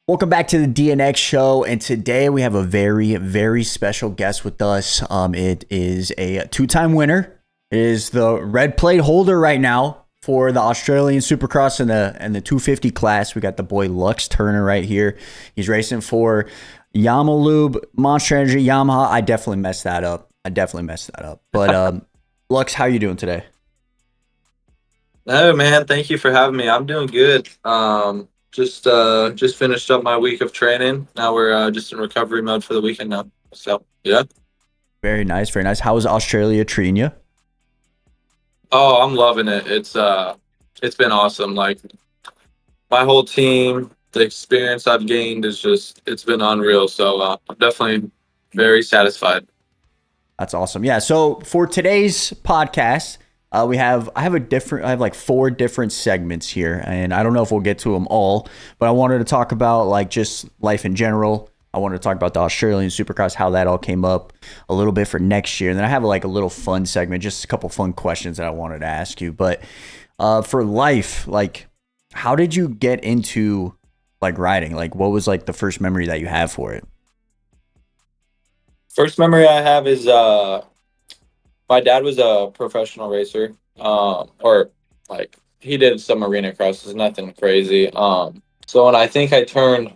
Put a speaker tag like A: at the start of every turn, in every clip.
A: Welcome back to the DNX show, and today we have a very, very special guest with us. It is a two-time winner. It is the red plate holder right now for the Australian Supercross and the 250 class. We got the boy Lux Turner right here. He's racing for Yamalube, Monster Energy, Yamaha. I definitely messed that up. But Lux, how you doing today?
B: No, man, thank you for having me. I'm doing good. Just finished up my week of training. Now we're just in recovery mode for the weekend now. So yeah.
A: Very nice, very nice. How is Australia treating you?
B: Oh, I'm loving it. It's been awesome. Like my whole team, the experience I've gained is just it's been unreal. So I'm definitely very satisfied.
A: That's awesome. Yeah. So for today's podcast, I have like four different segments here, and I don't know if we'll get to them all, but I wanted to talk about like just life in general. I wanted to talk about the Australian Supercross, how that all came up a little bit for next year. And then I have like a little fun segment, just a couple fun questions that I wanted to ask you. But for life, like how did you get into like riding? Like what was like the first memory that you have for it?
B: First memory I have is my dad was a professional racer. Or like he did some arena crosses, nothing crazy. So when I think I turned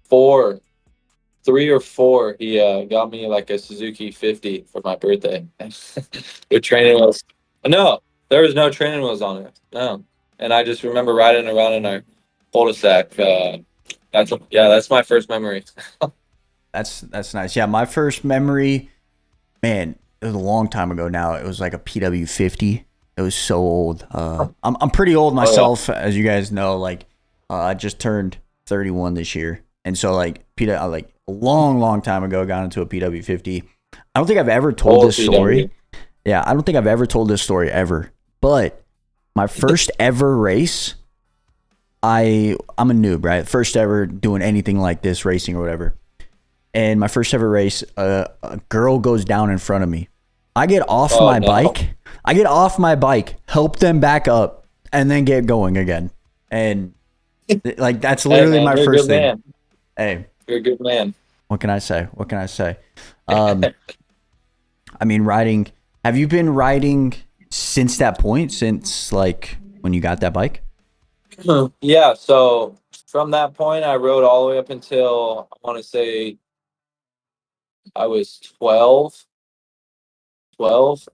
B: four 3 or 4, he got me like a Suzuki 50 for my birthday. With training wheels. No, there was no training wheels on it. No, and I just remember riding around in our cul-de-sac. That's my first memory.
A: That's nice. Yeah, my first memory, man, it was a long time ago now. It was like a PW50. It was so old. I'm pretty old
B: Oh yeah,
A: myself, as you guys know. Like, I just turned 31 this year, and so like like a long time ago, got into a PW50. I don't think I've ever told
B: old
A: this
B: CW.
A: story. Yeah, I don't think I've ever told this story ever. But my first ever race, I'm a noob, right? First ever doing anything like this, racing or whatever. And my first ever race, a girl goes down in front of me. I get off
B: Oh
A: my
B: no.
A: bike. Help them back up, and then get going again. And like that's
B: Hey
A: literally
B: man,
A: my
B: you're a
A: first
B: good
A: thing.
B: man.
A: Hey,
B: You're a good man.
A: what can I say? What can I say? Um, I mean, riding. Have you been riding since that point? Since like when you got that bike?
B: Yeah. So from that point, I rode all the way up until I want to say I was 12, 12.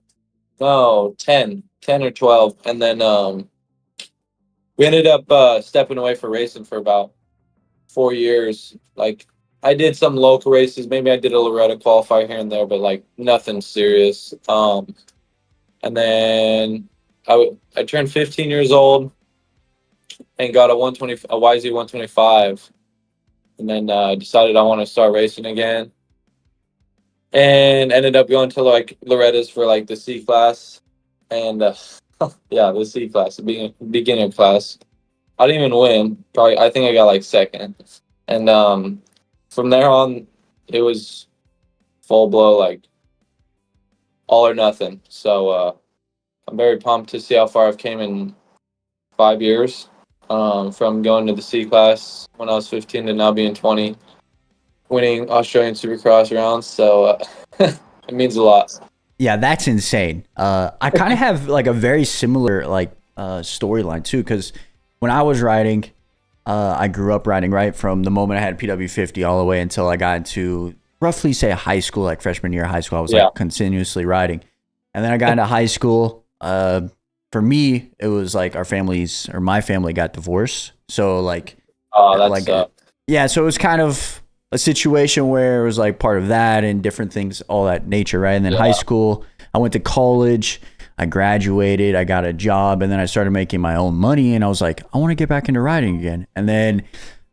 B: No, 10 or 12, and then we ended up stepping away for racing for about 4 years. Like I did some local races, maybe I did a Loretta qualifier here and there, but like nothing serious. And then I turned 15 years old and got a YZ 125, and then decided I want to start racing again, and ended up going to like Loretta's for like the C class, and yeah, the C class, the beginner class. I didn't even win. Probably, I think I got like second. And from there on, it was full blow, like all or nothing. So I'm very pumped to see how far I've came in 5 years. From going to the C class when I was 15 to now being 20, winning Australian Supercross rounds. So it means a lot.
A: Yeah, that's insane. I kind of have like a very similar like storyline too, because when I was riding, I grew up riding right from the moment I had PW50 all the way until I got into roughly say high school, like freshman year of high school. I was
B: Yeah.
A: like continuously riding, and then I got into high school. For me, it was like my family got divorced, so
B: Oh, that's
A: like yeah, so it was kind of a situation where it was like part of that and different things, all that nature, right? And then high
B: yeah.
A: school, I went to college, I graduated, I got a job, and then I started making my own money. And I was like, I want to get back into riding again. And then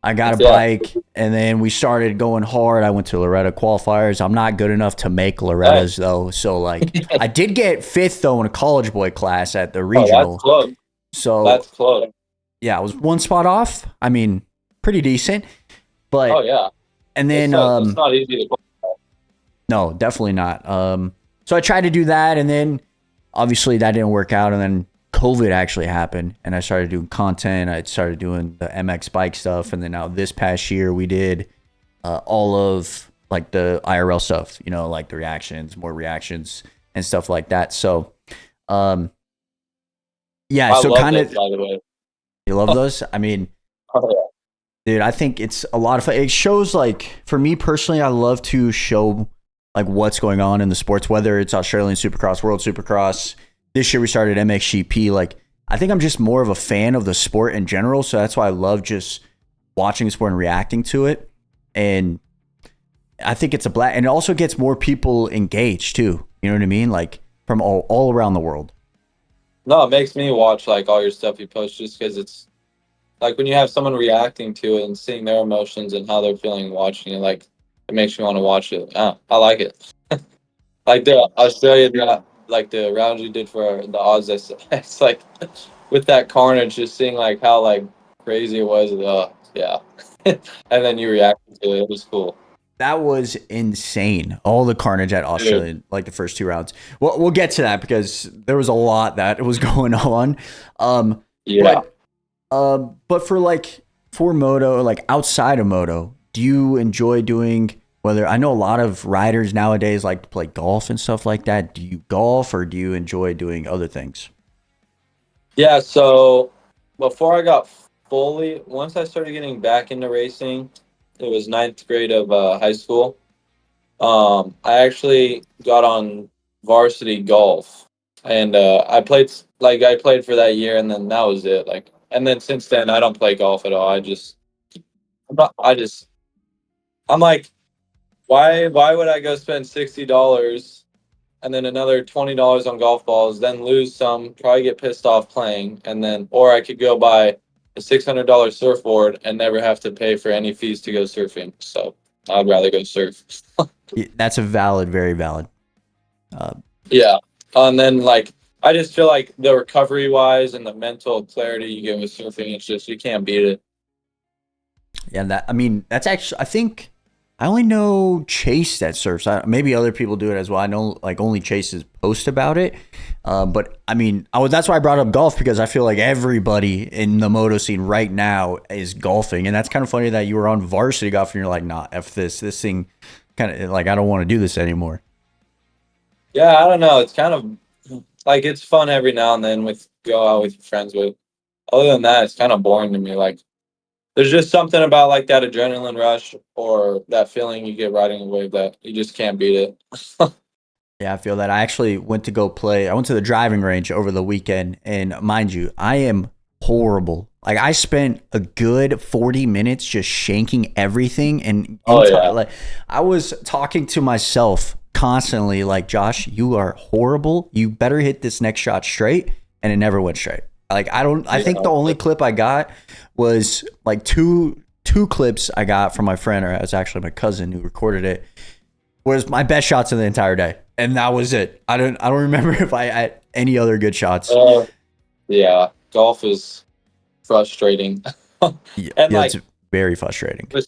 A: I got a
B: Yeah.
A: bike, and then we started going hard. I went to Loretta qualifiers. I'm not good enough to make
B: Hey.
A: Loretta's though, so like I did get fifth though in a college boy class at the
B: Oh, that's
A: regional.
B: close. That's
A: So
B: close.
A: yeah, I was one spot off. I mean, pretty decent,
B: Oh
A: but
B: yeah.
A: and
B: It's
A: then
B: not it's not easy to.
A: no, definitely not. So I tried to do that, and then obviously that didn't work out, and then COVID actually happened, and I started doing content. I started doing the MX bike stuff, and then now this past year we did all of like the IRL stuff, you know, like the reactions, more reactions and stuff like that. So, yeah,
B: I
A: so
B: love
A: kind
B: those,
A: of,
B: by the way.
A: you love those? I mean,
B: Oh,
A: dude, I think it's a lot of fun. It shows, like, for me personally, I love to show like what's going on in the sports, whether it's Australian Supercross, World Supercross. This year we started MXGP. Like, I think I'm just more of a fan of the sport in general. So that's why I love just watching the sport and reacting to it. And I think it's a black, and it also gets more people engaged too. You know what I mean? Like from all around the world.
B: no, it makes me watch like all your stuff you post just because it's like when you have someone reacting to it and seeing their emotions and how they're feeling watching it, like it makes me want to watch it. I like it. Like the Australian, like the round you did for the Oz, it's like with that carnage, just seeing like how like crazy it was. Yeah, and then you reacted to it. It was cool.
A: That was insane. All the carnage at
B: Dude,
A: Australia, like the first 2 rounds. Well, we'll get to that because there was a lot that was going on. Um,
B: yeah.
A: but for like for moto, like outside of moto, do you enjoy doing? Whether I know a lot of riders nowadays like to play golf and stuff like that. Do you golf or do you enjoy doing other things?
B: Yeah, so before I got once I started getting back into racing, it was ninth grade of high school. I actually got on varsity golf, and I played for that year, and then that was it. Like, and then since then, I don't play golf at all. I'm not, I just, I'm like, why would I go spend $60 and then another $20 on golf balls, then lose some, probably get pissed off playing, and then or I could go buy a $600 surfboard and never have to pay for any fees to go surfing. So I'd rather go surf.
A: That's a valid, very valid. Uh,
B: Yeah, and then like I just feel like the recovery wise and the mental clarity you get with surfing, it's just you can't beat it.
A: yeah, that I mean, that's actually I think I only know Chase that surfs. Maybe other people do it as well. I know like only Chase's post about it. But I mean, that's why I brought up golf because I feel like everybody in the moto scene right now is golfing, and that's kind of funny that you were on varsity golf and you're like, nah, f this thing, kind of like I don't want to do this anymore.
B: Yeah, I don't know. It's kind of like it's fun every now and then with go out with your friends with. Other than that, it's kind of boring to me. Like there's just something about like that adrenaline rush or that feeling you get riding a wave that you just can't beat it.
A: Yeah, I feel that. I actually went to go play. I went to the driving range over the weekend, and mind you, I am horrible. Like I spent a good 40 minutes just shanking everything, and
B: Oh yeah.
A: like I was talking to myself constantly, like Josh, you are horrible. You better hit this next shot straight, and it never went straight. Like I don't. I think the only clip I got was like two clips I got from my friend, or it was actually my cousin who recorded it. Was my best shots of the entire day, and that was it. I don't remember if I had any other good shots.
B: Uh, yeah. Golf is frustrating.
A: Yeah,
B: And
A: yeah, it's
B: like
A: very frustrating.
B: with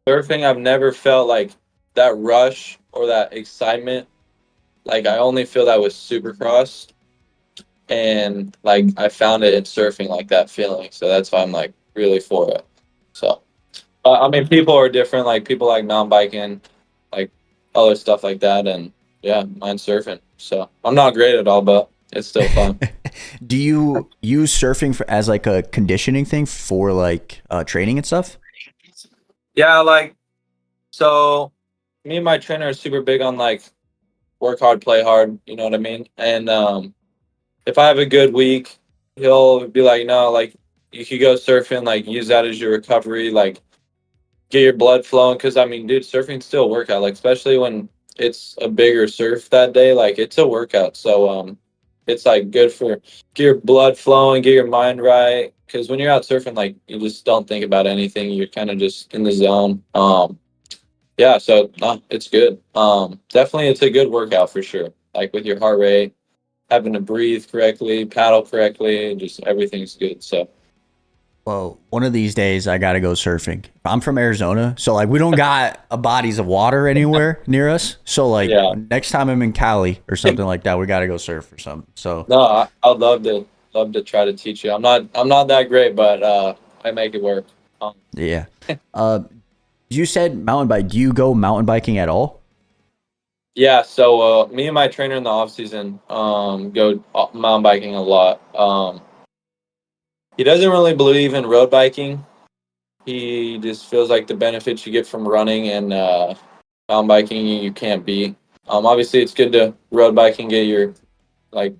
B: surfing, I've never felt like that rush or that excitement. Like I only feel that with Supercross, and like I found it in surfing, like that feeling. So that's why I'm like really for it. So, I mean, people are different. Like people like mountain biking, like other stuff like that, and yeah, mine's surfing. So I'm not great at all, but it's still fun.
A: Do you use surfing as like a conditioning thing for like training and stuff?
B: Yeah, like so. Me and my trainer are super big on like work hard, play hard. You know what I mean? And if I have a good week, he'll be like, no, like you could go surfing, like use that as your recovery, like get your blood flowing. Cause I mean, dude, surfing's still a workout, like especially when it's a bigger surf that day, like it's a workout. So it's like good for get your blood flowing, get your mind right. Cause when you're out surfing, like you just don't think about anything. You're kind of just in the zone. Yeah, so it's good. Definitely it's a good workout for sure. Like with your heart rate, having to breathe correctly, paddle correctly, just everything's good. So
A: Well, one of these days I got to go surfing. I'm from Arizona, so like we don't got a bodies of water anywhere near us. So like
B: yeah.
A: next time I'm in Cali or something like that, we got to go surf or something. So
B: No, I'd love to. love to try to teach you. I'm not that great, but I make it work. Um,
A: Yeah. Uh, you said mountain bike. Do you go mountain biking at all?
B: yeah, so me and my trainer in the off season go mountain biking a lot. He doesn't really believe in road biking. He just feels like the benefits you get from running and mountain biking you can't beat. Obviously it's good to road bike and get your like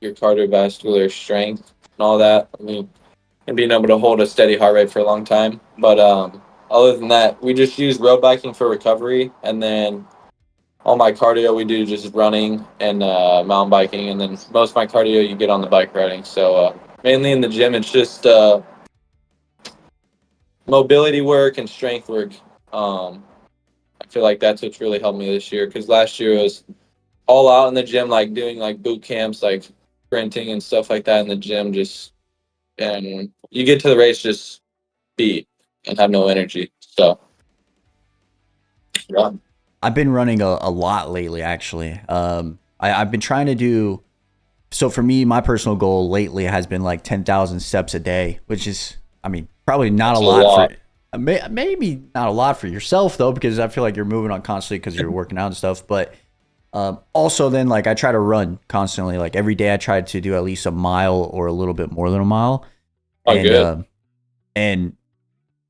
B: your cardiovascular strength and all that. I mean, and being able to hold a steady heart rate for a long time. But other than that, we just use road biking for recovery, and then all my cardio we do just running and mountain biking, and then most of my cardio you get on the bike riding. So mainly in the gym, it's just mobility work and strength work. I feel like that's what's really helped me this year because last year was all out in the gym, like doing like boot camps, like sprinting and stuff like that in the gym. Just and you get to the race just beat and have no energy. So yeah.
A: I've been running a lot lately, actually. I've been trying to do. So for me, my personal goal lately has been like 10,000 steps a day, which is, I mean, probably not a
B: That's a
A: lot for,
B: lot.
A: maybe not a lot for yourself though, because I feel like you're moving on constantly because you're working out and stuff. But also then like I try to run constantly, like every day I try to do at least a mile or a little bit more than a mile.
B: Oh,
A: And,
B: good.
A: and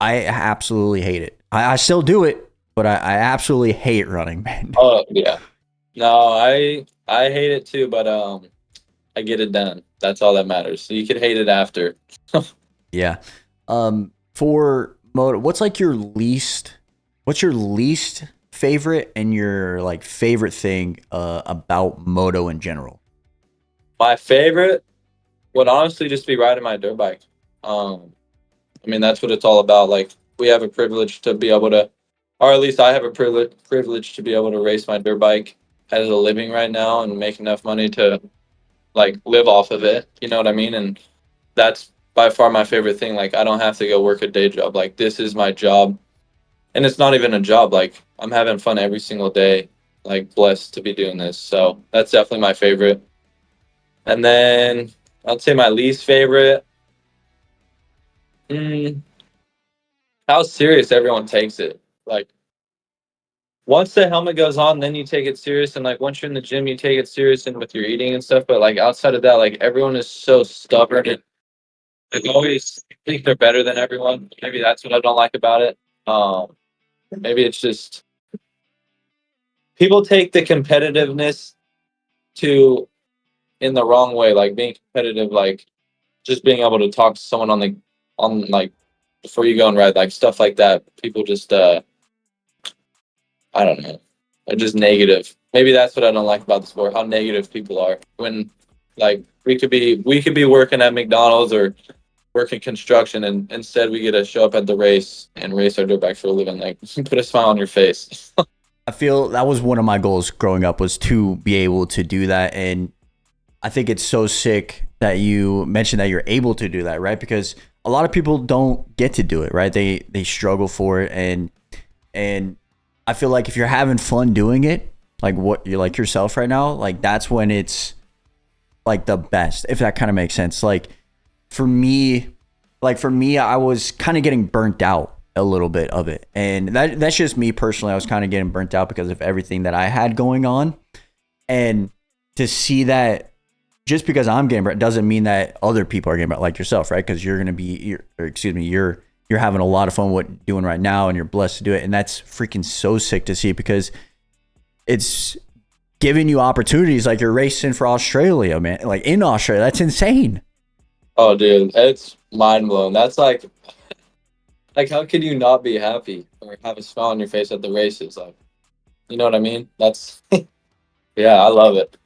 A: I absolutely hate it. I still do it, but I absolutely hate running, man.
B: Oh yeah. No, I hate it too, but I get it done. That's all that matters. So you can hate it after.
A: Yeah. For moto, what's your least favorite and your like favorite thing about moto in general?
B: My favorite would honestly just be riding my dirt bike. Um, I mean that's what it's all about. Like we have a privilege to be able to, or at least I have a privilege to be able to race my dirt bike as a living right now and make enough money to like live off of it. You know what I mean? And that's by far my favorite thing. Like I don't have to go work a day job. Like this is my job, and it's not even a job. Like I'm having fun every single day. Like blessed to be doing this. So that's definitely my favorite. And then I'd say my least favorite. Mm, how serious everyone takes it. Like once the helmet goes on, then you take it serious, and like once you're in the gym, you take it serious and with your eating and stuff. But like outside of that, like everyone is so stubborn and they always think they're better than everyone. Maybe that's what I don't like about it. Maybe it's just people take the competitiveness to in the wrong way, like being competitive, like just being able to talk to someone on like before you go and ride, like stuff like that. People just I don't know, are just negative. Maybe that's what I don't like about the sport, how negative people are. When like we could be working at McDonald's or working construction, and instead we get to show up at the race and race our dirt bike for a living. Like put a smile on your face.
A: I feel that was one of my goals growing up was to be able to do that. And I think it's so sick that you mentioned that you're able to do that, right? Because a lot of people don't get to do it, right? They struggle for it. And I feel like if you're having fun doing it, like what you're like yourself right now, like that's when it's like the best, if that kind of makes sense. For me, for me, I was kind of getting burnt out a little bit of it. And that's just me personally. I was kind of getting burnt out because of everything that I had going on. And to see that just because I'm getting burnt doesn't mean that other people are getting burnt like yourself, right? Because you're going to be, you're having a lot of fun what doing right now and you're blessed to do it. And that's freaking so sick to see because it's giving you opportunities like you're racing for Australia, man. Like in Australia, that's insane.
B: Oh, dude, it's mind blowing. That's like how could you not be happy or have a smile on your face at the races? Like, you know what I mean? That's yeah, I love it.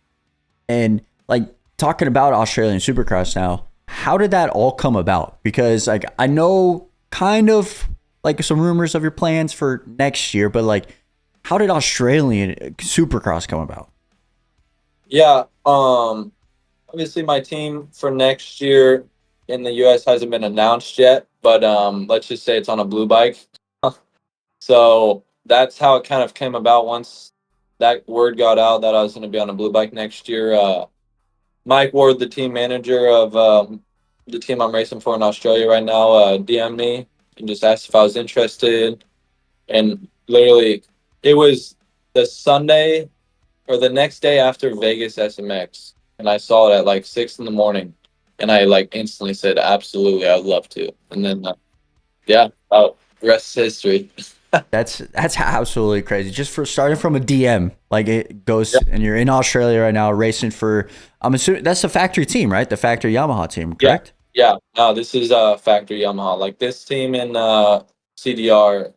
A: And like talking about Australian Supercross now, how did that all come about? Because like I know kind of like some rumors of your plans for next year, but like how did Australian Supercross come about?
B: Yeah, obviously my team for next year in the US hasn't been announced yet, but let's just say it's on a blue bike. So that's how it kind of came about once that word got out that I was going to be on a blue bike next year. Mike Ward, the team manager of the team I'm racing for in Australia right now, DM'd me and just asked if I was interested. And literally, it was the Sunday or the next day after Vegas SMX, and I saw it at like 6 in the morning, and I like instantly said, "Absolutely, I'd love to." And then, yeah, rest is history.
A: That's absolutely crazy. Just for starting from a DM, like it
B: Yeah,
A: goes, and you're in Australia right now racing for. I'm assuming that's the factory team, right? The factory Yamaha team,
B: yeah,
A: correct?
B: yeah. No, this is factory Yamaha. Like this team in CDR,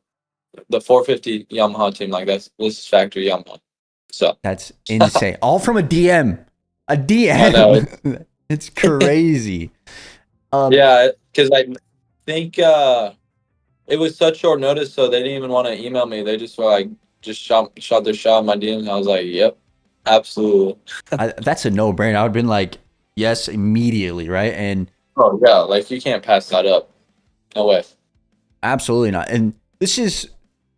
B: the 450 Yamaha team. Like this is factory Yamaha. So
A: That's insane. All from a DM. A
B: I know.
A: DM. It's crazy. Um,
B: Yeah, because I think it was such short notice, so they didn't even want to email me. They just were like, just shot their shot in my DMs. I was like, yep, absolutely.
A: that's a no-brainer. I would have been like, yes, immediately, right? And
B: Oh yeah, like you can't pass that up. No way.
A: absolutely not. And this is,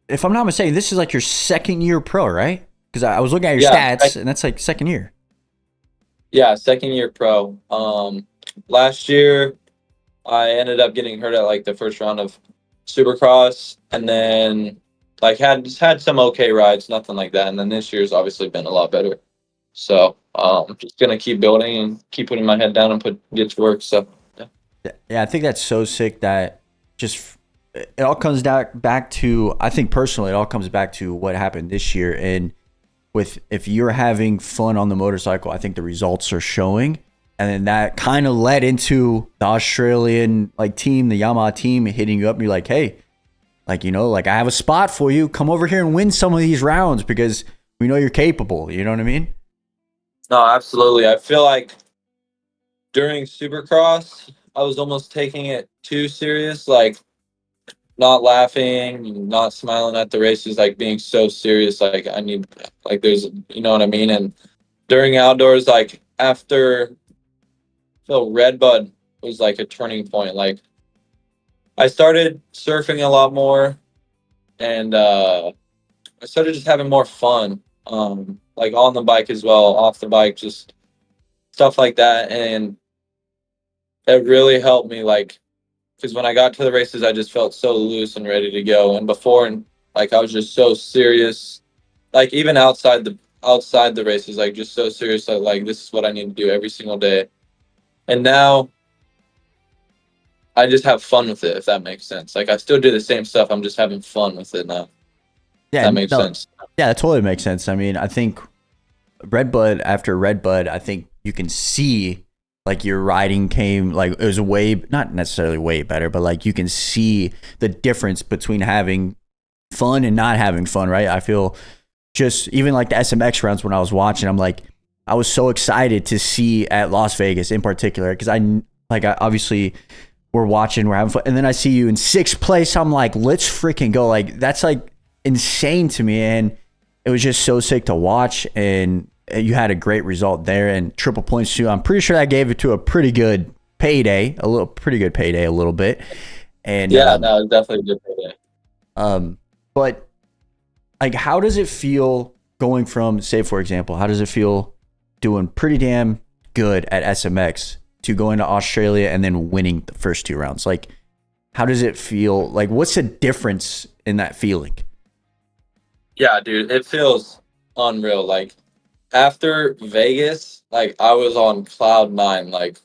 A: if I'm not mistaken, this is like your second year pro, right? Because I was looking at your
B: Yeah,
A: stats, and that's like second year.
B: yeah, second year pro. Last year I ended up getting hurt at like the first round of Supercross, and then like had some okay rides, nothing like that. And then this year's obviously been a lot better. So just gonna keep building and keep putting my head down and get to work. So yeah.
A: Yeah, I think that's so sick that just it all comes back to, I think personally, it all comes back to what happened this year. And with, if you're having fun on the motorcycle, I think the results are showing. And then that kind of led into the Australian like team, the Yamaha team hitting you up and you're like, hey, like, you know, like I have a spot for you. Come over here and win some of these rounds because we know you're capable. You know what I mean?
B: No, absolutely. I feel like during Supercross, I was almost taking it too serious, like not laughing, not smiling at the races, like being so serious. Like I need, like there's, you know what I mean. And during outdoors, like after Phil Redbud was like a turning point. Like I started surfing a lot more, and I started just having more fun. Like on the bike as well, off the bike, just stuff like that, and it really helped me. Like because when I got to the races, I just felt so loose and ready to go. And before, and like I was just so serious. Like even outside the races, like just so serious that like this is what I need to do every single day. And now I just have fun with it, if that makes sense. Like I still do the same stuff. I'm just having fun with it now. If
A: Yeah,
B: that makes
A: no,
B: sense.
A: yeah, that totally makes sense. I mean, I think Redbud after Redbud, I think you can see like your riding came like it was way, not necessarily way better, but like you can see the difference between having fun and not having fun, right? I feel just even like the SMX rounds when I was watching, I'm like, I was so excited to see at Las Vegas in particular because I obviously we're watching, we're having fun, and then I see you in sixth place. I'm like, let's freaking go! Like that's like insane to me, and it was just so sick to watch. And you had a great result there, and triple points too. I'm pretty sure that gave it to a pretty good payday, pretty good payday, a little bit. And
B: Yeah, no, it's definitely a good day.
A: but like, how does it feel going from, say, for example, how does it feel doing pretty damn good at SMX to going to Australia and then winning the first two rounds? Like, how does it feel? Like, what's the difference in that feeling?
B: Yeah, dude, it feels unreal. Like after Vegas, like I was on cloud nine. Like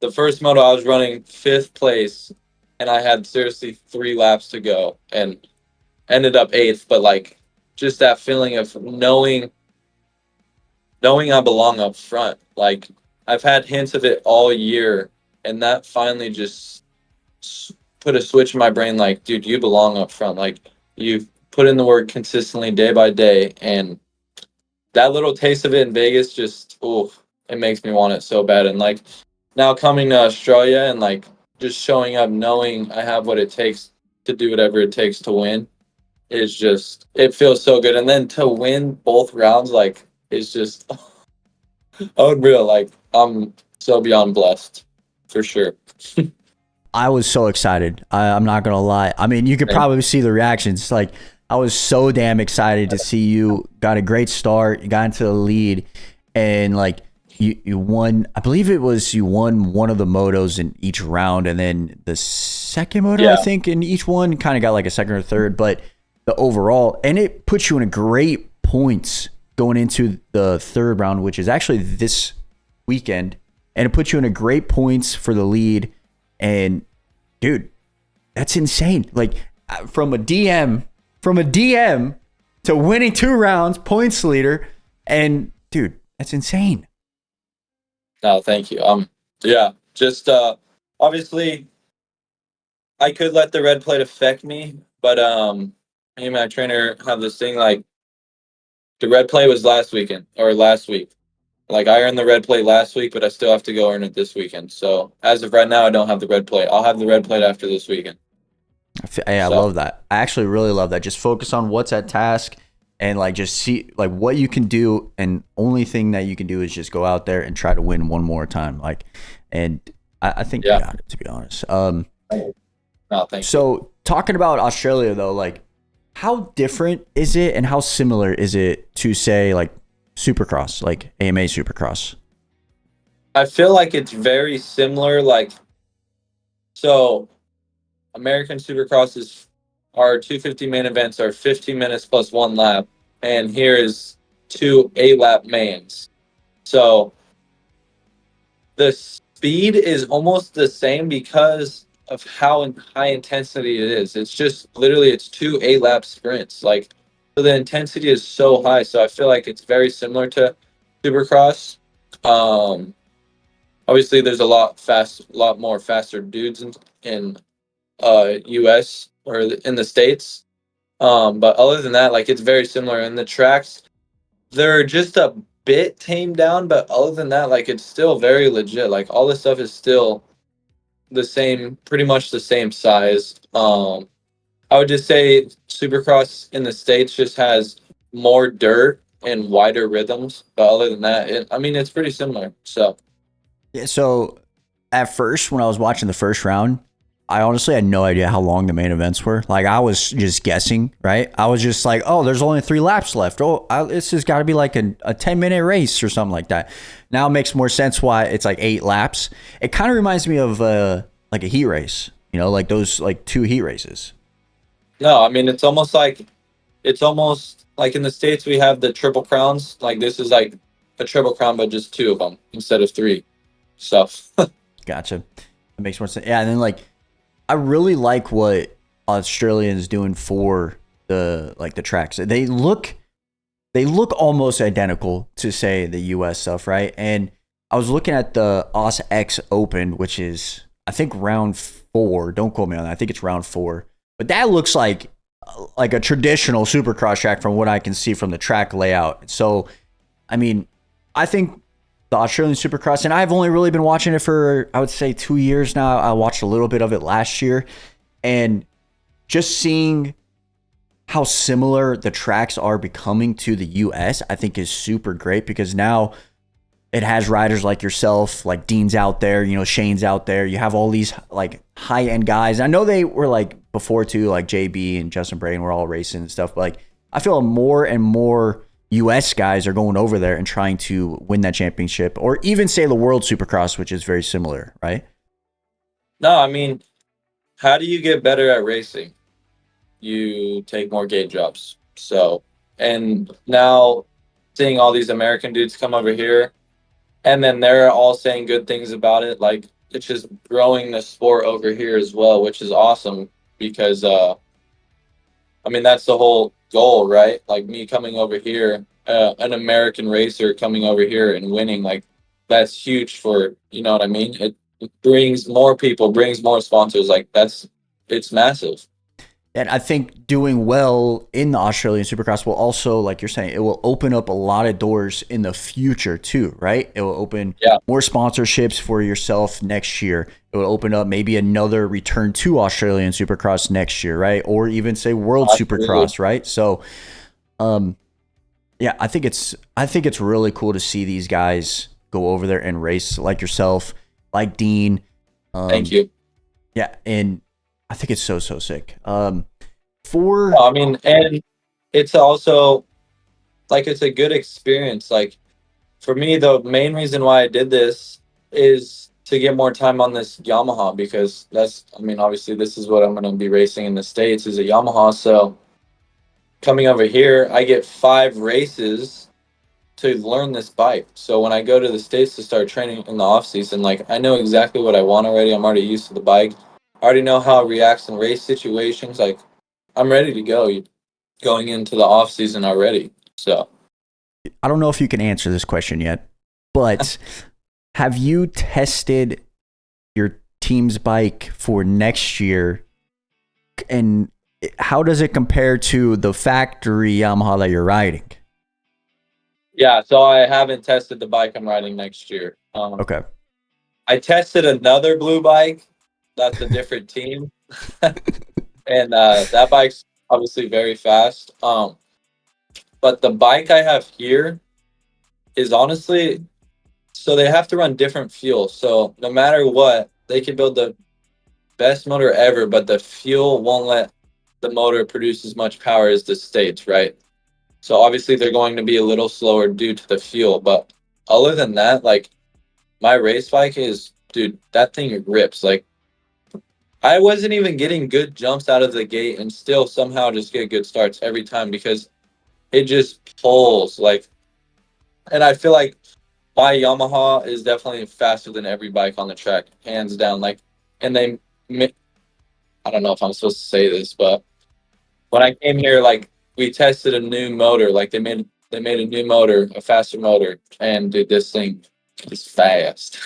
B: the first moto, I was running fifth place, and I had seriously 3 laps to go, and ended up eighth. But like, just that feeling of knowing I belong up front. Like I've had hints of it all year, and that finally just put a switch in my brain. Like, dude, you belong up front. Like you've put in the work consistently day by day, and that little taste of it in Vegas just, oh, it makes me want it so bad. And like now coming to Australia and like just showing up, knowing I have what it takes to do whatever it takes to win is just, it feels so good. And then to win both rounds, like, is just unreal. Like, I'm so beyond blessed for sure.
A: I was so excited. I'm not gonna lie. I mean, you could
B: Man.
A: probably see the reactions. Like, I was so damn excited to see you got a great start. You got into the lead, and like you won, I believe it was, you won one of the motos in each round, and then the second moto, I
B: Yeah.
A: think, in each one kind of got like a second or third, but the overall, and it puts you in a great points going into the third round, which is actually this weekend, and it puts you in a great points for the lead. And dude, that's insane. Like from a DM to winning 2 rounds, points leader, and dude, that's insane.
B: No, thank you. Yeah, just obviously I could let the red plate affect me, but me and my trainer have this thing like the red plate was last weekend or last week. Like I earned the red plate last week, but I still have to go earn it this weekend. So as of right now, I don't have the red plate. I'll have the red plate after this weekend.
A: I
B: So
A: love that. I actually really love that. Just focus on what's at task and like just see like what you can do. And only thing that you can do is just go out there and try to win one more time. Like, and I think you
B: yeah,
A: got it, to be honest.
B: no, thank you.
A: So talking about Australia though, like how different is it and how similar is it to say like Supercross, like AMA Supercross?
B: I feel like it's very similar. Like so, American Supercross is our 250 main events are 15 minutes plus 1 lap, and here is 2 8 lap mains. So the speed is almost the same because of how high intensity it is. It's just literally it's 2 8 lap sprints. Like so the intensity is so high. So I feel like it's very similar to Supercross. Um, obviously there's a lot more faster dudes in US or in the States. But other than that, like it's very similar. And the tracks, they're just a bit tamed down, but other than that, like it's still very legit. Like all this stuff is still the same, pretty much the same size. I would just say Supercross in the States just has more dirt and wider rhythms. But other than that, I mean, it's pretty similar. So
A: Yeah, so at first, when I was watching the first round, I honestly had no idea how long the main events were. Like I was just guessing, right? I was just like, oh, there's only 3 laps left. Oh, this has got to be like a 10-minute race or something like that. Now it makes more sense why it's like 8 laps. It kind of reminds me of like a heat race, you know, like those like 2 heat races.
B: no, I mean, it's almost like in the States we have the triple crowns. Like this is like a triple crown, but just 2 of them instead of 3. So
A: Gotcha. That makes more sense. Yeah, and then like I really like what Australians doing for the tracks. They look almost identical to say the US stuff, right? And I was looking at the AUSX Open, which is I think round 4. Don't quote me on that. I think it's round 4. But that looks like a traditional Supercross track from what I can see from the track layout. So, I mean, I think the Australian Supercross, and I've only really been watching it for I would say 2 years now. I watched a little bit of it last year, and just seeing how similar the tracks are becoming to the US, I think is super great because now it has riders like yourself, like Dean's out there, you know, Shane's out there. You have all these like high end guys. I know they were like before too, like JB and Justin Braden were all racing and stuff, but like I feel more and more US guys are going over there and trying to win that championship or even say the World Supercross, which is very similar, right?
B: no, I mean, how do you get better at racing? You take more gate jobs. So, and now seeing all these American dudes come over here, and then they're all saying good things about it. Like it's just growing the sport over here as well, which is awesome because I mean that's the whole goal, right? Like me coming over here, an American racer coming over here and winning, like that's huge for you know what I mean. It brings more people, brings more sponsors. Like it's massive.
A: And I think doing well in the Australian Supercross will also, like you're saying, it will open up a lot of doors in the future too, right? It will open
B: Yeah,
A: more sponsorships for yourself next year. It will open up maybe another return to Australian Supercross next year, right? Or even say World
B: absolutely.
A: Supercross, right? So, um, yeah, I think it's really cool to see these guys go over there and race like yourself, like Dean.
B: Thank
A: Um,
B: you.
A: yeah, and I think it's so sick. For
B: I mean, and it's also like it's a good experience. Like for me, the main reason why I did this is to get more time on this Yamaha because I mean, obviously, this is what I'm going to be racing in the States is a Yamaha. So coming over here, I get 5 races to learn this bike. So when I go to the States to start training in the off season, like I know exactly what I want already. I'm already used to the bike. I already know how it reacts in race situations. Like I'm ready to go going into the off season already. So
A: I don't know if you can answer this question yet, but have you tested your team's bike for next year? And how does it compare to the factory Yamaha that you're riding?
B: yeah, so I haven't tested the bike I'm riding next year.
A: Okay.
B: I tested another blue bike. That's a different team, and that bike's obviously very fast. But the bike I have here is honestly so they have to run different fuel. So no matter what, they can build the best motor ever, but the fuel won't let the motor produce as much power as the States, right? So obviously they're going to be a little slower due to the fuel. But other than that, like my race bike is, dude, that thing rips. Like I wasn't even getting good jumps out of the gate and still somehow just get good starts every time because it just pulls like, and I feel like my Yamaha is definitely faster than every bike on the track, hands down. Like, and I don't know if I'm supposed to say this, but when I came here, like we tested a new motor. Like they made a new motor, a faster motor, and dude, this thing is fast.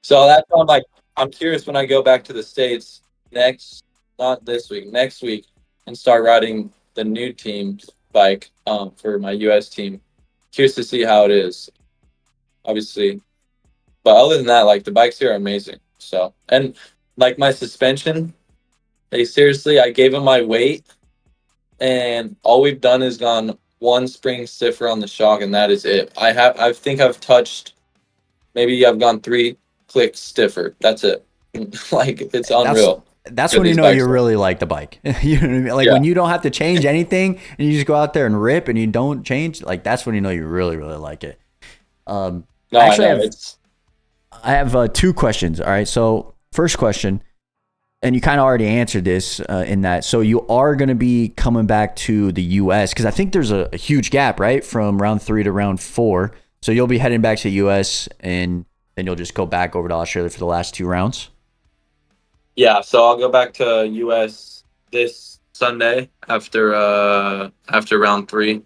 B: So that's why I'm like, I'm curious when I go back to the States next, not this week, next week, and start riding the new team bike for my US team. Curious to see how it is, obviously. But other than that, like the bikes here are amazing. So and like my suspension, they seriously, I gave them my weight, and all we've done is gone one spring stiffer on the shock, and that is it. I think I've touched maybe I've gone 3 clicks stiffer. That's it. Like it's
A: That's
B: unreal.
A: that's
B: Good
A: when you
B: these
A: know you
B: bikes are.
A: really like the bike. You know what I mean? Like
B: Yeah.
A: when you don't have to change anything and you just go out there and rip and you don't change, like that's when you know you really, really like it.
B: No, I
A: Actually,
B: know. It's
A: I have 2 questions. All right. So first question, and you kind of already answered this in that. So you are going to be coming back to the U.S. because I think there's a huge gap, right, from round 3 to round 4. So you'll be heading back to the U.S. and then you'll just go back over to Australia for the last 2 rounds.
B: yeah, so I'll go back to US this Sunday after round 3,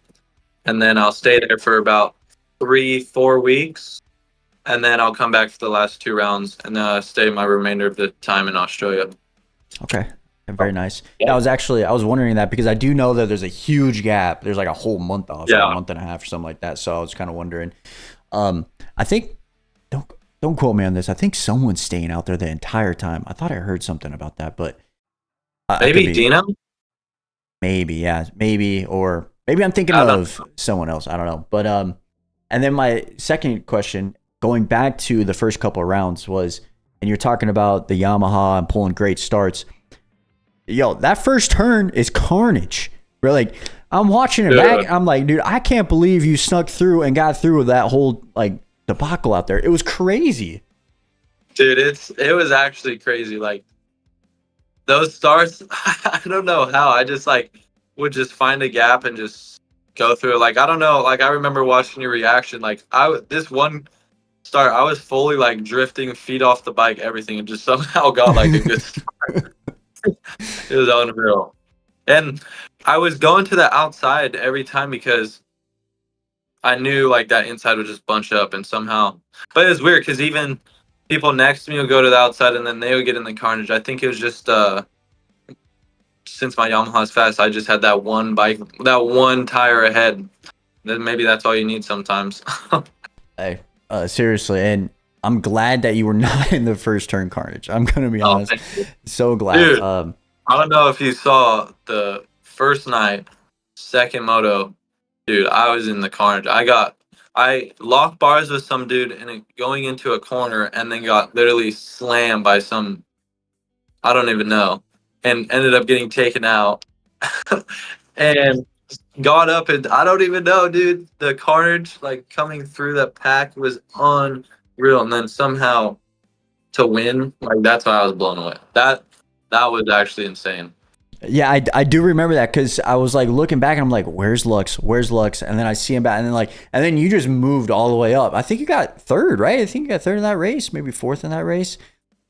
B: and then I'll stay there for about 3-4 weeks, and then I'll come back for the last 2 rounds and stay my remainder of the time in Australia.
A: Okay. Very nice. Yeah,
B: Yeah.
A: I was wondering that because I do know that there's a huge gap. There's like a whole month off, or a
B: Yeah.
A: month and a half, or something like that. So I was kind of wondering. I think don't quote me on this. I think someone's staying out there the entire time. I thought I heard something about that, but I could
B: Maybe
A: be
B: Dino?
A: maybe, yeah, maybe, or maybe I'm thinking
B: I don't
A: of someone else. I don't know. But and then my second question, going back to the first couple of rounds, was, and you're talking about the Yamaha and pulling great starts. Yo, that first turn is carnage. We're like, I'm watching it back.
B: Dude,
A: I'm like, dude, I can't believe you snuck through and got through with that whole like debacle out there. It was crazy.
B: dude, it was actually crazy. Like those starts, I don't know how. I just like would just find a gap and just go through it. Like I don't know. Like I remember watching your reaction. Like this one start, I was fully like drifting, feet off the bike, everything, and just somehow got like a good start. It was unreal. And I was going to the outside every time because I knew like that inside would just bunch up and somehow. But it was weird because even people next to me would go to the outside and then they would get in the carnage. I think it was just since my Yamaha's fast, I just had that one bike, that one tire ahead. Then maybe that's all you need sometimes.
A: Hey, seriously, and I'm glad that you were not in the first turn carnage. I'm gonna be
B: Oh,
A: honest.
B: thank you.
A: So glad.
B: Dude, I don't know if you saw the first night, second moto, dude. I was in the carnage. I locked bars with some dude and going into a corner, and then got literally slammed by some I don't even know, and ended up getting taken out. And got up and I don't even know, dude. The carnage like coming through that pack was unreal, and then somehow to win, like that's why I was blown away. That was actually insane.
A: Yeah, I do remember that because I was like looking back and I'm like, where's Lux? Where's Lux? And then I see him back, and then you just moved all the way up. I think you got third, right? I think you got third in that race, maybe fourth in that race.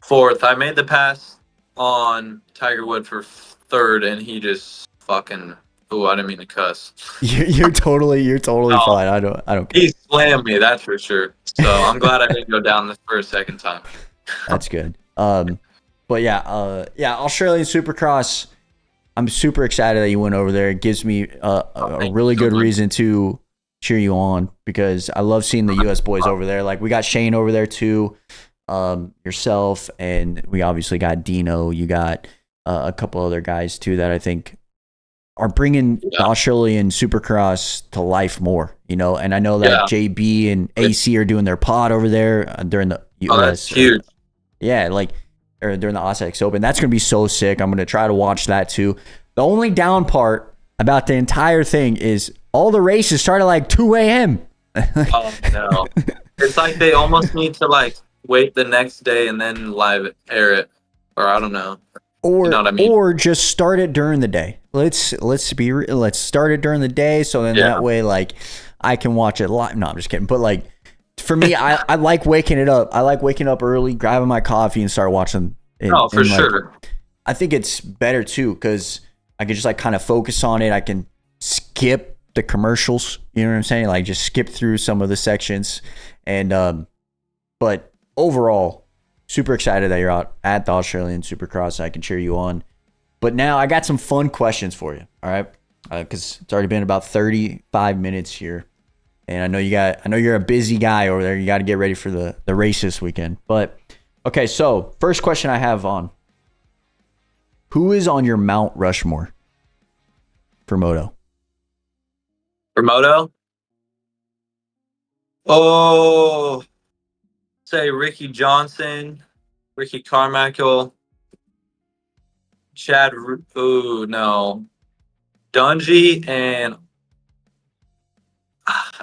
B: Fourth, I made the pass on Tiger Wood for third, and he just fucking. Oh, I didn't mean to cuss.
A: You're totally
B: No,
A: fine. I don't care.
B: he slammed me, that's for sure. So I'm glad I didn't go down this for a second time.
A: That's good. But yeah, Australian Supercross. I'm super excited that you went over there. It gives me a really good reason to cheer you on because I love seeing the U.S. boys over there. Like we got Shane over there too, yourself, and we obviously got Dino. You got a couple other guys too that I think are bringing the Australian Supercross to life more. You know, and I know that JB and AC are doing their pod over there during the US.
B: Oh, that's huge.
A: Yeah, like or during the AUSX Open. That's going to be so sick. I'm going to try to watch that too. The only down part about the entire thing is all the races start at like 2 a.m.
B: Oh, no. It's like they almost need to like wait the next day and then live air it. Or I don't know.
A: Or,
B: you know what I mean?
A: Or just start it during the day. Let's start it during the day so then that way like I can watch it live. No, I'm just kidding. But like for me, I like waking it up. I like waking up early, grabbing my coffee, and start watching it.
B: Oh, for sure.
A: I think it's better too because I can just like kind of focus on it. I can skip the commercials. You know what I'm saying? Like just skip through some of the sections. And but overall, super excited that you're out at the Australian Supercross. I can cheer you on. But now I got some fun questions for you. All right, because it's already been about 35 minutes here. And I know you're a busy guy over there. You got to get ready for the race this weekend. But okay, so first question I have on: who is on your Mount Rushmore for moto?
B: For moto? Oh, say Ricky Johnson, Ricky Carmichael, Chad. Ooh, no, Dungy, and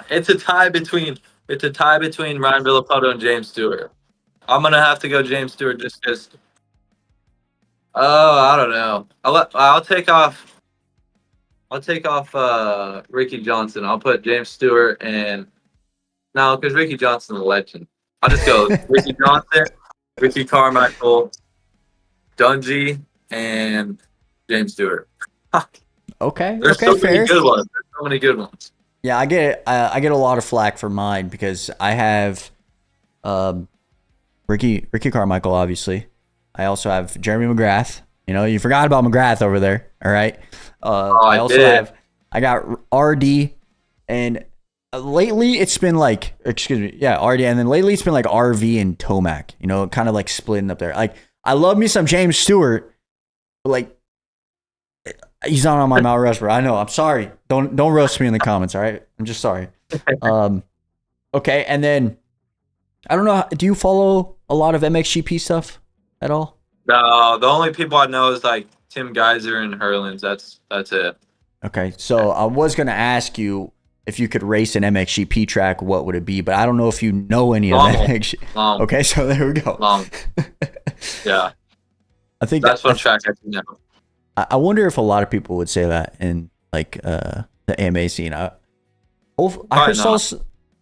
B: it's a tie between Ryan Villapoto and James Stewart. I'm gonna have to go James Stewart just because. Oh, I don't know. I'll take off Ricky Johnson. I'll put James Stewart and no, because Ricky Johnson's a legend. I'll just go Ricky Johnson, Ricky Carmichael, Dungy, and James Stewart.
A: Okay,
B: There's
A: okay,
B: so
A: fair.
B: many good ones. There's so many good ones.
A: Yeah, I get a lot of flack for mine because I have Ricky Carmichael, obviously. I also have Jeremy McGrath. You know, you forgot about McGrath over there. All right. I got RD, and lately it's been like, RD, and then lately it's been like RV and Tomac. You know, kind of like splitting up there. Like I love me some James Stewart, but like he's not on my Mount Rushmore. I know. I'm sorry. Don't roast me in the comments. All right. I'm just sorry. Okay, and then I don't know. Do you follow a lot of MXGP stuff at all?
B: No, the only people I know is like Tim Geiser and Hurlins. That's it.
A: Okay, so I was gonna ask you if you could race an MXGP track, what would it be? But I don't know if you know any of that. Okay, so there we go.
B: Yeah,
A: I think
B: that's what track I can know.
A: I wonder if a lot of people would say that in like the AMA scene. I heard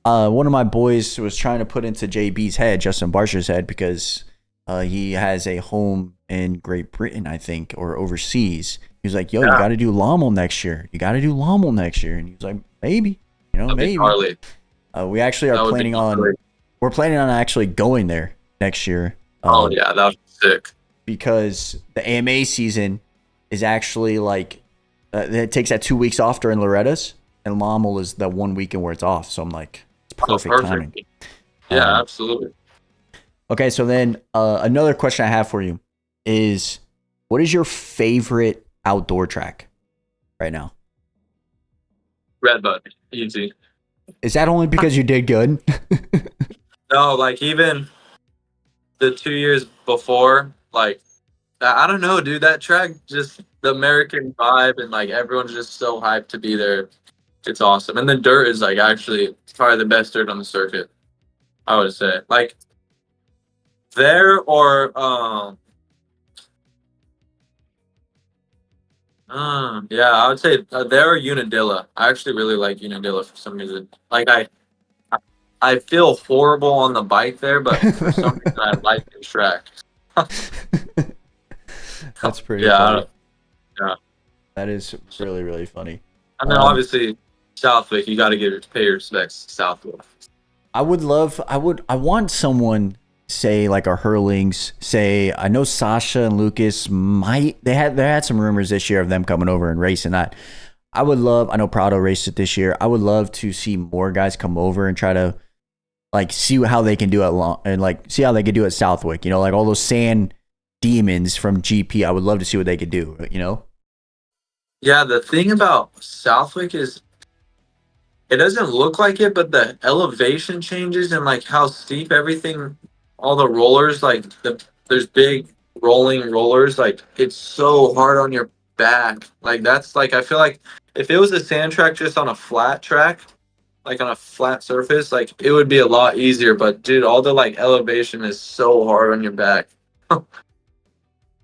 A: one of my boys was trying to put into JB's head, Justin Barsher's head, because he has a home in Great Britain, I think, or overseas. He was like, "Yo, you got to do Lommel next year. You got to do Lommel next year." And he was like, "Maybe, maybe." We actually are planning on. We're planning on actually going there next year.
B: That was sick.
A: Because the AMA season is actually like it takes that 2 weeks off during Loretta's, and Lommel is the 1 weekend where it's off. So I'm like, it's perfect timing.
B: Yeah, absolutely.
A: Okay, so then another question I have for you is, what is your favorite outdoor track right now?
B: Redbud, easy.
A: Is that only because you did good?
B: No, like even the 2 years before, like I don't know, dude. That track just the American vibe, and like everyone's just so hyped to be there. It's awesome. And the dirt is like actually probably the best dirt on the circuit, I would say. Like there or yeah, I would say there or Unadilla. I actually really like Unadilla for some reason. Like I feel horrible on the bike there, but for some reason I like the track.
A: That's pretty
B: Yeah,
A: funny.
B: yeah.
A: That is really, really funny.
B: And then obviously Southwick, you got to pay your respects to Southwick.
A: I want someone, say like a Hurlings, say, I know Sasha and Lucas they had some rumors this year of them coming over and racing that. I know Prado raced it this year. I would love to see more guys come over and try to like see how they can do it and like see how they could do it at Southwick. You know, like all those sand demons from GP. I would love to see what they could do, you know?
B: Yeah, the thing about Southwick is it doesn't look like it, but the elevation changes and like how steep everything, all the rollers, like there's big rolling rollers, like it's so hard on your back. Like that's like I feel like if it was a sand track just on a flat track, like on a flat surface, like it would be a lot easier. But dude, all the like elevation is so hard on your back.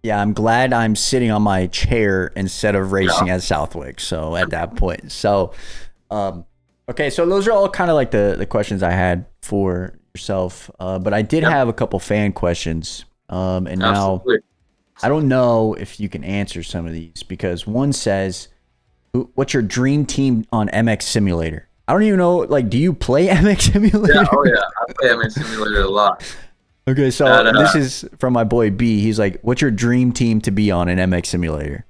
A: Yeah, I'm glad I'm sitting on my chair instead of racing at Southwick. So at that point, okay, so those are all kind of like the questions I had for yourself. But I did have a couple fan questions. And now I don't know if you can answer some of these because one says, "What's your dream team on MX Simulator?" I don't even know. Like, do you play MX Simulator?
B: Yeah, oh yeah, I play MX Simulator a lot.
A: Okay, so this is from my boy B. He's like, "What's your dream team to be on an MX Simulator?"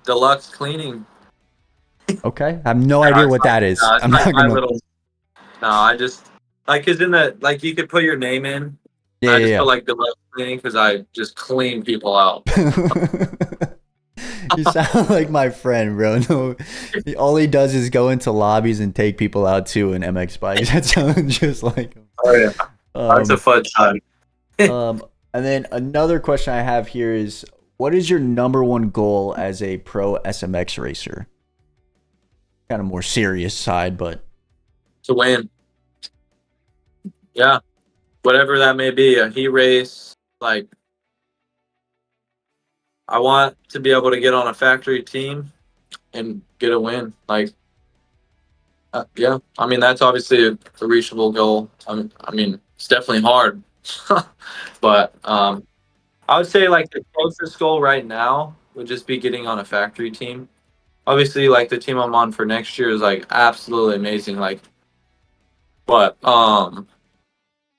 B: Deluxe cleaning.
A: Okay, I have no idea what that is.
B: No,
A: I'm not gonna.
B: No, I just like cause in the like you could put your name in.
A: Yeah,
B: I just
A: yeah.
B: feel like Deluxe cleaning because I just clean people out.
A: You sound like my friend, bro. No, all he does is go into lobbies and take people out too in MX bikes. That sounds just like him.
B: Oh yeah, that's a fun time.
A: And then another question I have here is, what is your number one goal as a pro SMX racer? Kind of more serious side, but
B: To win. Yeah, whatever that may be, a heat race. Like, I want to be able to get on a factory team and get a win. Like, yeah, I mean that's obviously a reachable goal. I mean, it's definitely hard, but I would say like the closest goal right now would just be getting on a factory team. Obviously, like the team I'm on for next year is like absolutely amazing. Like, but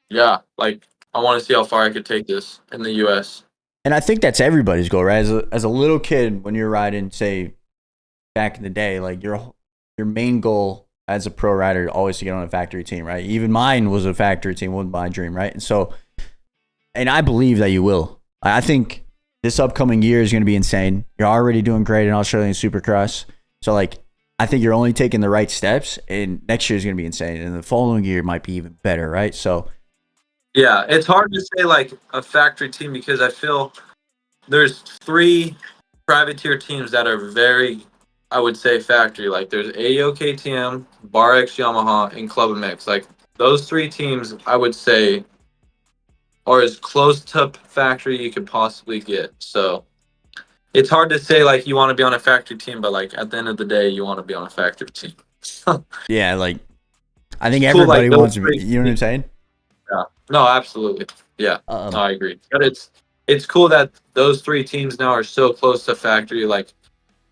B: yeah, like I want to see how far I could take this in the U.S.
A: and I think that's everybody's goal, right? As a little kid, when you're riding, say back in the day, like your main goal as a pro rider always to get on a factory team, right? Even mine was a factory team, wasn't my dream, right? And so, and I believe that you will. I think this upcoming year is going to be insane. You're already doing great in Australian Supercross, so like I think you're only taking the right steps, and next year is going to be insane, and the following year might be even better, right? So.
B: Yeah, it's hard to say like a factory team because I feel there's 3 privateer teams that are very, I would say, factory. Like there's AO KTM, Bar X Yamaha, and Club MX. Like those 3 teams, I would say, are as close to factory you could possibly get. So it's hard to say like you want to be on a factory team, but like at the end of the day, you want to be on a factory team.
A: Yeah, like I think
B: Cool,
A: everybody
B: like,
A: wants to be, you know what I'm saying?
B: Yeah. No, absolutely. Yeah. No, I agree. But it's cool that those 3 teams now are so close to factory. Like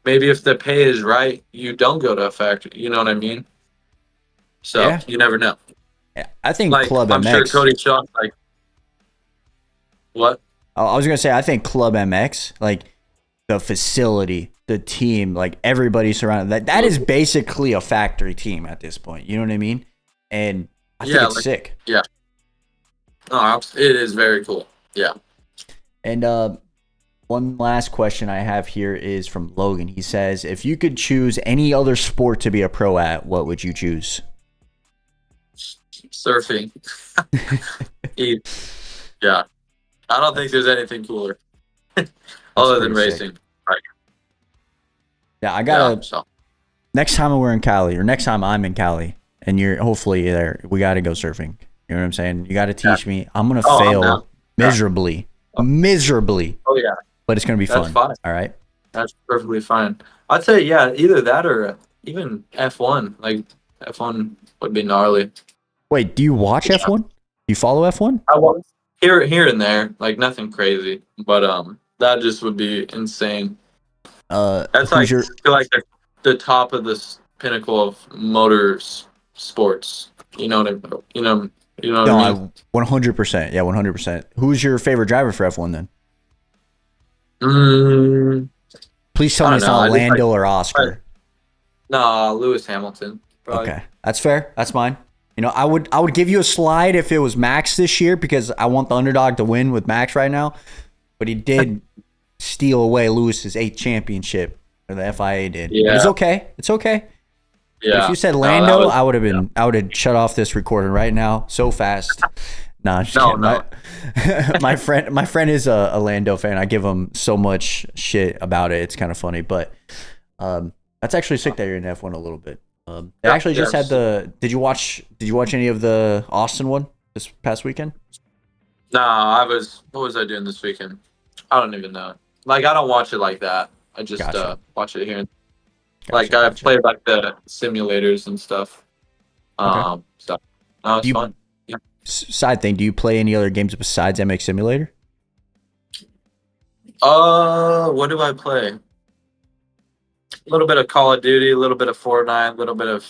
B: maybe if the pay is right, you don't go to a factory. You know what I mean? So
A: Yeah.
B: you never know.
A: I think
B: Like
A: Club
B: I'm sure
A: MX.
B: Cody Shaw, like what?
A: I was gonna say I think Club MX, like the facility, the team, like everybody surrounded that is basically a factory team at this point. You know what I mean? And I think it's sick.
B: Yeah. No, it is very cool. Yeah.
A: And one last question I have here is from Logan. He says, if you could choose any other sport to be a pro at, what would you choose?
B: Surfing. Yeah. I don't think there's anything cooler. other than
A: pretty sick.
B: racing. Like,
A: Yeah, I
B: yeah.
A: gotta
B: So
A: next time we're in Cali, or next time I'm in Cali, and you're hopefully there, we got to go surfing. You know what I'm saying? You got to
B: yeah.
A: teach me. I'm gonna
B: Oh, I'm down.
A: fail miserably, miserably,
B: Oh yeah,
A: but it's gonna be
B: that's
A: fun.
B: fine.
A: All right.
B: That's perfectly fine. I'd say yeah, either that or even F1. Like F1 would be gnarly.
A: Wait, do you watch
B: Yeah.
A: F1? Do you follow F1?
B: I was here and there, like nothing crazy, but that just would be insane. That's
A: Who's
B: like
A: your?
B: I feel like the top of this pinnacle of sports. You know what I you know what
A: No,
B: I
A: I
B: mean?
A: 100%. Yeah, 100%. Who's your favorite driver for F1 then?
B: Mm,
A: Please tell
B: I
A: me
B: don't
A: it's
B: know.
A: not
B: I just
A: Lando or Oscar.
B: nah, Lewis Hamilton probably.
A: Okay, that's fair. That's mine. You know, I would give you a slide if it was Max this year because I want the underdog to win with Max right now, but he did steal away Lewis's 8th championship, or the FIA did. But it's
B: Yeah,
A: okay. It's okay. But if
B: yeah.
A: you said
B: No, that
A: Lando,
B: was
A: I would have shut off this recording right now so fast. Nah, I'm just
B: no,
A: kidding.
B: no.
A: My friend is a Lando fan. I give him so much shit about it. It's kind of funny, but that's actually sick that you're in F1 a little bit. They
B: Yeah,
A: actually just had
B: yes.
A: the. Did you watch any of the Austin one this past weekend?
B: Nah, what was I doing this weekend? I don't even know. Like I don't watch it like that. I just
A: Gotcha,
B: watch it here.
A: gotcha,
B: Like I
A: gotcha.
B: play like the simulators and stuff.
A: Okay.
B: Stuff. No,
A: Do
B: it's
A: you
B: fun. Yeah.
A: side thing? Do you play any other games besides MX Simulator?
B: What do I play? A little bit of Call of Duty, a little bit of Fortnite, a little bit of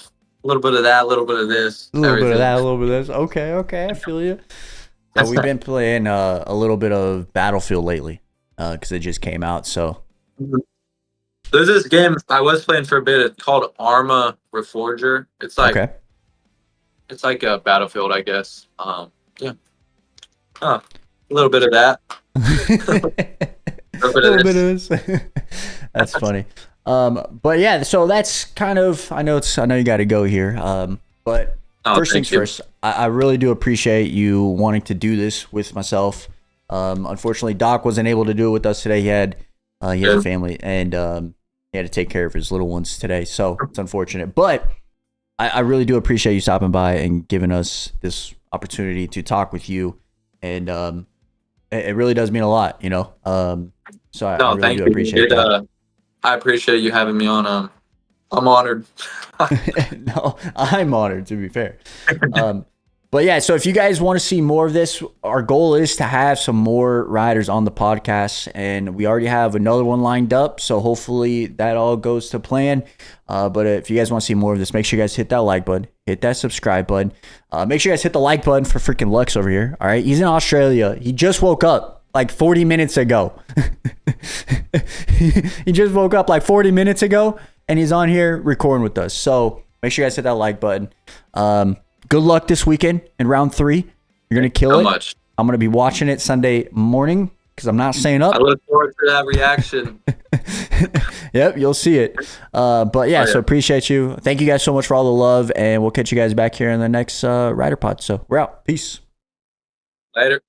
B: that, a little bit of this,
A: A little bit of
B: everything.
A: that, a little bit of this. Okay, okay, I feel you. Yeah, we've been playing a little bit of Battlefield lately because it just came out. So
B: There's this game I was playing for a bit. It's called Arma Reforger.
A: okay,
B: It's like a Battlefield, I guess. Yeah. A little bit of that. A
A: a
B: little bit
A: little
B: of
A: bit
B: this.
A: of this. That's funny. But yeah, so that's kind of. I know you got to go here. But
B: Oh,
A: first things
B: thank you.
A: first, I really do appreciate you wanting to do this with myself. Unfortunately, Doc wasn't able to do it with us today. He has a family and he had to take care of his little ones today, so it's unfortunate. But I really do appreciate you stopping by and giving us this opportunity to talk with you, and it really does mean a lot, you know. So I
B: No,
A: really
B: thank
A: do
B: you.
A: appreciate that.
B: I appreciate you having me on. I'm honored.
A: No, I'm honored to be fair. But yeah, so if you guys want to see more of this, our goal is to have some more riders on the podcast, and we already have another one lined up. So hopefully that all goes to plan. But if you guys want to see more of this, make sure you guys hit that like button, hit that subscribe button. Make sure you guys hit the like button for freaking Lux over here. All right, he's in Australia. He just woke up like 40 minutes ago. He just woke up like 40 minutes ago, and he's on here recording with us. So make sure you guys hit that like button. Good luck this weekend in round 3. You're going to kill
B: So
A: it.
B: much.
A: I'm going to be watching it Sunday morning because I'm not staying up.
B: I look forward to that reaction.
A: Yep, you'll see it. But yeah,
B: Oh, yeah.
A: so appreciate you. Thank you guys so much for all the love, and we'll catch you guys back here in the next Rider Pod. So we're out. Peace.
B: Later.